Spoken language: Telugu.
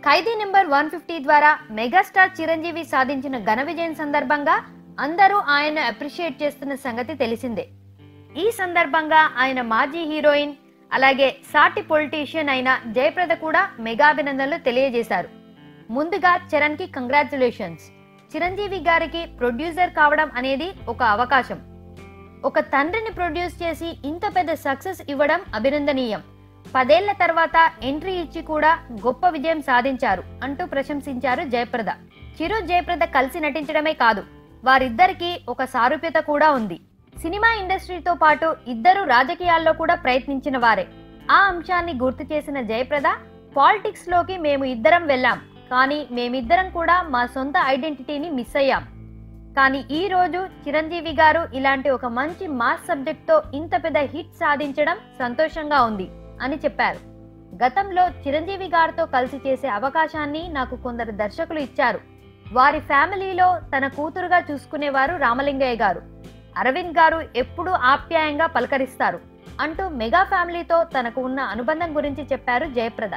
ఖైదీ నెంబర్ 150 ద్వారా మెగాస్టార్ చిరంజీవి సాధించిన ఘన విజయం సందర్భంగా అందరూ ఆయన అప్రిషియేట్ చేస్తున్న సంగతి తెలిసిందే. ఈ సందర్భంగా ఆయన మాజీ హీరోయిన్ అలాగే సాటి పొలిటీషియన్ అయిన జయప్రద కూడా మెగా అభినందనలు తెలియజేశారు. ముందుగా చరణ్ కి కంగ్రాచులేషన్స్. చిరంజీవి గారికి ప్రొడ్యూసర్ కావడం అనేది ఒక అవకాశం. ఒక తండ్రిని ప్రొడ్యూస్ చేసి ఇంత పెద్ద సక్సెస్ ఇవ్వడం అభినందనీయం. 10 ఏళ్ల తర్వాత ఎంట్రీ ఇచ్చి కూడా గొప్ప విజయం సాధించారు అంటూ ప్రశంసించారు జయప్రద. చిరు జయప్రద కలిసి నటించడమే కాదు, వారిద్దరికి ఒక సారూప్యత కూడా ఉంది. సినిమా ఇండస్ట్రీతో పాటు ఇద్దరు రాజకీయాల్లో కూడా ప్రయత్నించిన వారే. ఆ అంశాన్ని గుర్తు చేసిన జయప్రద, పాలిటిక్స్ లోకి మేము ఇద్దరం వెళ్ళాం, కానీ మేమిద్దరం కూడా మా సొంత ఐడెంటిటీని మిస్ అయ్యాం. కానీ ఈ రోజు చిరంజీవి గారు ఇలాంటి ఒక మంచి మాస్ సబ్జెక్ట్ తో ఇంత పెద్ద హిట్ సాధించడం సంతోషంగా ఉంది అని చెప్పారు. గతంలో చిరంజీవి గారితో కలిసి చేసే అవకాశాన్ని నాకు కొందరు దర్శకులు ఇచ్చారు. వారి ఫ్యామిలీలో తన కూతురుగా చూసుకునేవారు రామలింగయ్య గారు. అరవింద్ గారు ఎప్పుడూ ఆప్యాయంగా పలకరిస్తారు అంటూ మెగా ఫ్యామిలీతో తనకు ఉన్న అనుబంధం గురించి చెప్పారు జయప్రద.